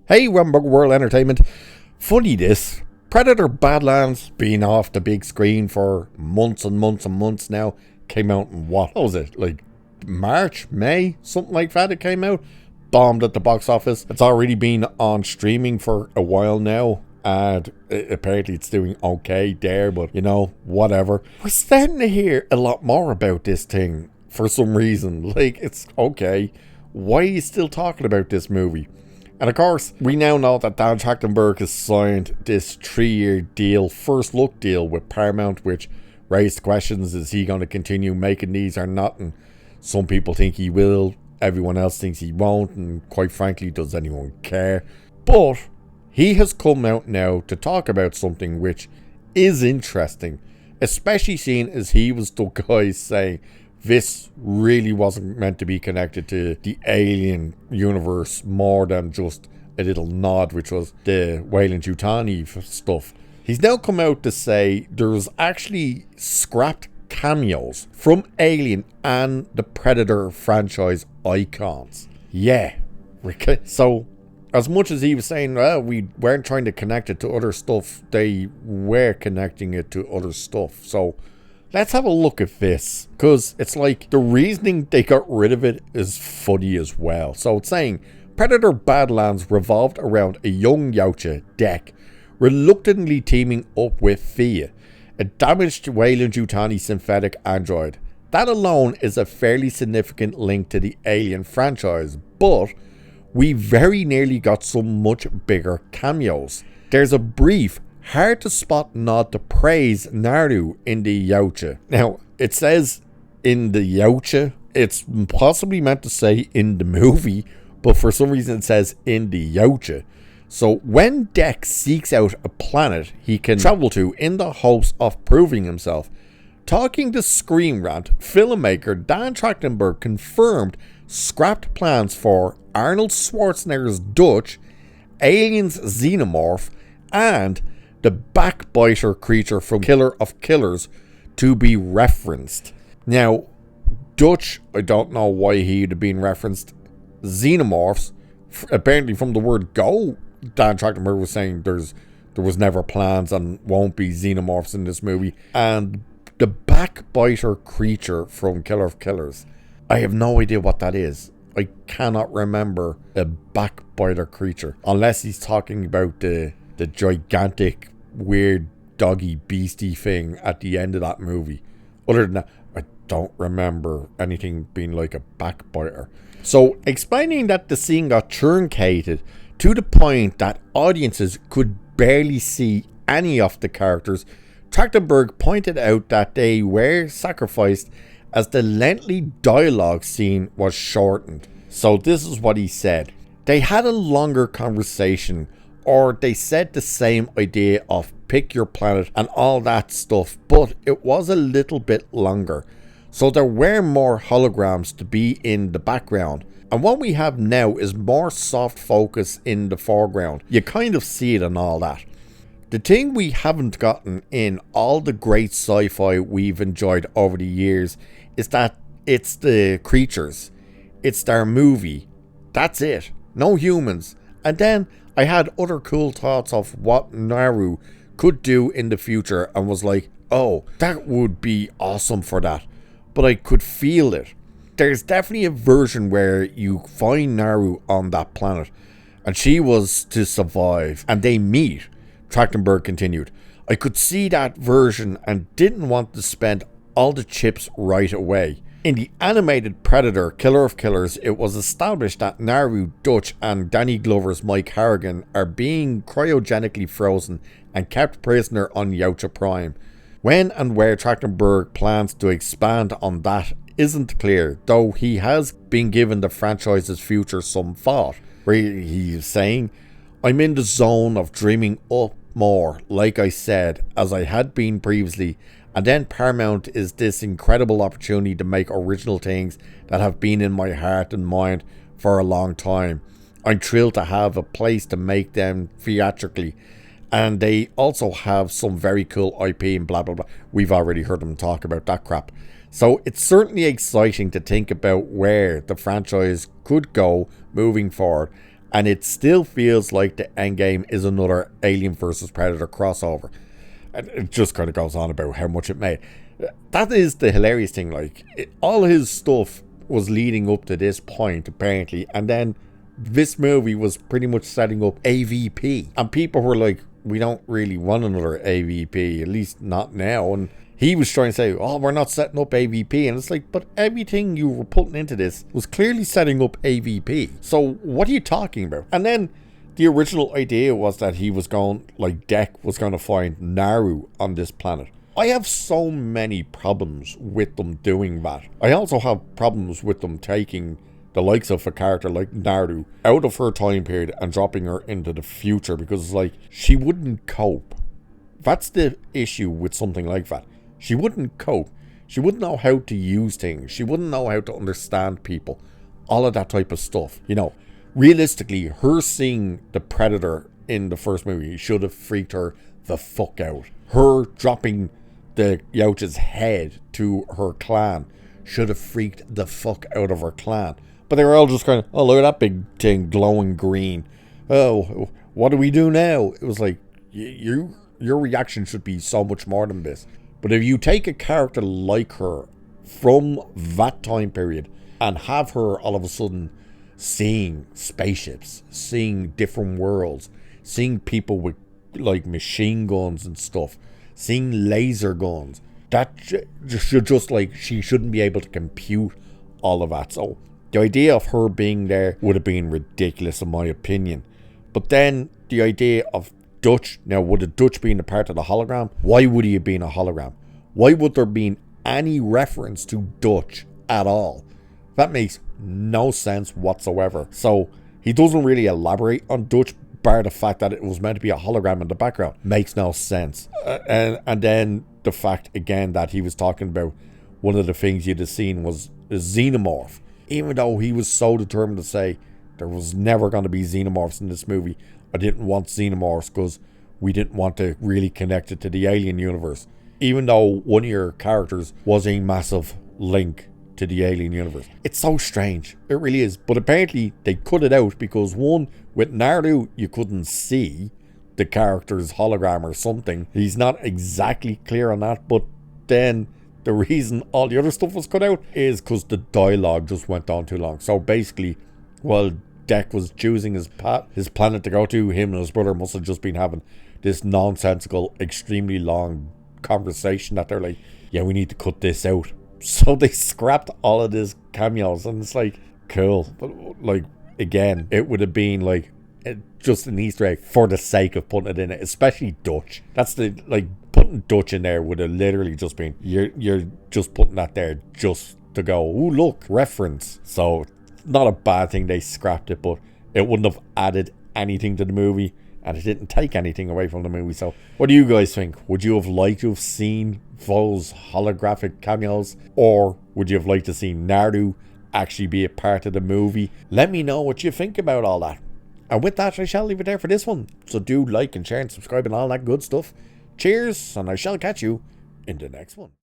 Hey, Rumble World Entertainment. Funny this. Predator Badlands, been off the big screen for months and months and months now. Came out in what was it? Like March, May? Something like that it came out. Bombed at the box office. It's already been on streaming for a while now. And apparently it's doing okay there, but you know, whatever. We're starting to hear a lot more about this thing for some reason. Like, it's okay. Why are you still talking about this movie? And of course, we now know that Dan Trachtenberg has signed this 3-year deal, first look deal with Paramount, which raised questions. Is he going to continue making these or not? And some people think he will. Everyone else thinks he won't. And quite frankly, does anyone care? But he has come out now to talk about something which is interesting, especially seeing as he was the guy saying this really wasn't meant to be connected to the Alien universe more than just a little nod, which was the Weyland-Yutani stuff. He's now come out to say there's actually scrapped cameos from Alien and the Predator franchise icons. Yeah. So, as much as he was saying, well, we weren't trying to connect it to other stuff, they were connecting it to other stuff. So, let's have a look at this, because it's like the reasoning they got rid of it is funny as well. So it's saying, Predator Badlands revolved around a young Yautja, Dek, reluctantly teaming up with Thea, a damaged Weyland-Yutani synthetic android. That alone is a fairly significant link to the Alien franchise, but we very nearly got some much bigger cameos. There's a brief, hard to spot nod to praise Naru in the Yautja. Now, it says in the Yautja. It's possibly meant to say in the movie, but for some reason it says in the Yautja. So when Dek seeks out a planet he can travel to in the hopes of proving himself, talking to Screen Rant, filmmaker Dan Trachtenberg confirmed scrapped plans for Arnold Schwarzenegger's Dutch, Alien's Xenomorph, and the backbiter creature from Killer of Killers to be referenced. Now, Dutch, I don't know why he'd have been referenced. Xenomorphs, apparently from the word go, Dan Trachtenberg was saying there was never plans and won't be xenomorphs in this movie. And the backbiter creature from Killer of Killers, I have no idea what that is. I cannot remember a backbiter creature, unless he's talking about the gigantic, weird, doggy, beastie thing at the end of that movie. Other than that, I don't remember anything being like a backbiter. So, explaining that the scene got truncated to the point that audiences could barely see any of the characters, Trachtenberg pointed out that they were sacrificed as the lengthy dialogue scene was shortened. So this is what he said. They had a longer conversation, or they said the same idea of pick your planet and all that stuff, but it was a little bit longer. So there were more holograms to be in the background. And what we have now is more soft focus in the foreground. You kind of see it and all that. The thing we haven't gotten in all the great sci-fi we've enjoyed over the years is that it's the creatures. It's their movie. That's it. No humans. And then I had other cool thoughts of what Naru could do in the future and was like, oh, that would be awesome for that. But I could feel it. There's definitely a version where you find Naru on that planet and she was to survive and they meet. Trachtenberg continued, I could see that version and didn't want to spend all the chips right away. In the animated Predator Killer of Killers, it was established that Naru, Dutch and Danny Glover's Mike Harrigan are being cryogenically frozen and kept prisoner on Yautja Prime. When and where Trachtenberg plans to expand on that isn't clear, though he has been given the franchise's future some thought, where he is saying, I'm in the zone of dreaming up more, like I said, as I had been previously, and then Paramount is this incredible opportunity to make original things that have been in my heart and mind for a long time. I'm thrilled to have a place to make them theatrically, and they also have some very cool IP and blah blah blah. We've already heard them talk about that crap. So it's certainly exciting to think about where the franchise could go moving forward, And it still feels like the endgame is another Alien versus Predator crossover. And it just kind of goes on about how much it made. That is the hilarious thing. Like, all his stuff was leading up to this point, apparently. And then this movie was pretty much setting up AVP. And people were like, we don't really want another AVP, at least not now. And he was trying to say, oh, we're not setting up AVP. And it's like, but everything you were putting into this was clearly setting up AVP. So what are you talking about? And then the original idea was that he was going, like, Dek was going to find Naru on this planet. I have so many problems with them doing that. I also have problems with them taking the likes of a character like Naru out of her time period and dropping her into the future, because it's like, she wouldn't cope. That's the issue with something like that. She wouldn't cope. She wouldn't know how to use things. She wouldn't know how to understand people. All of that type of stuff. You know, realistically, her seeing the Predator in the first movie should have freaked her the fuck out. Her dropping the Yautja's head to her clan should have freaked the fuck out of her clan. But they were all just kind of, oh, look at that big thing glowing green. Oh, what do we do now? It was like, your reaction should be so much more than this. But if you take a character like her from that time period and have her all of a sudden seeing spaceships, seeing different worlds, seeing people with like machine guns and stuff, seeing laser guns, that should just, like, she shouldn't be able to compute all of that. So the idea of her being there would have been ridiculous in my opinion. But then the idea of Dutch, now would a Dutch being a part of the hologram? Why would he have been a hologram? Why would there be any reference to Dutch at all? That makes no sense whatsoever. So he doesn't really elaborate on Dutch, bar the fact that it was meant to be a hologram in the background. Makes no sense. And then the fact again that he was talking about one of the things you'd have seen was a xenomorph. Even though he was so determined to say there was never going to be xenomorphs in this movie, I didn't want xenomorphs because we didn't want to really connect it to the Alien universe. Even though one of your characters was a massive link to the Alien universe. It's so strange. It really is. But apparently they cut it out because, one, with Naru you couldn't see the character's hologram or something. He's not exactly clear on that. But then the reason all the other stuff was cut out is because the dialogue just went on too long. So basically, while Dek was choosing his planet to go to, him and his brother must have just been having this nonsensical, extremely long conversation that they're like, yeah, we need to cut this out. So they scrapped all of this cameos, and it's like, cool. But like, again, it would have been like just an Easter egg for the sake of putting it in it, especially Dutch. That's the, like, putting Dutch in there would have literally just been, you're just putting that there just to go, ooh, look, reference. So not a bad thing they scrapped it, but it wouldn't have added anything to the movie, and it didn't take anything away from the movie. So what do you guys think? Would you have liked to have seen those holographic cameos, or would you have liked to see Naru actually be a part of the movie? Let me know what you think about all that. And with that, I shall leave it there for this one. So do like and share and subscribe and all that good stuff. Cheers, and I shall catch you in the next one.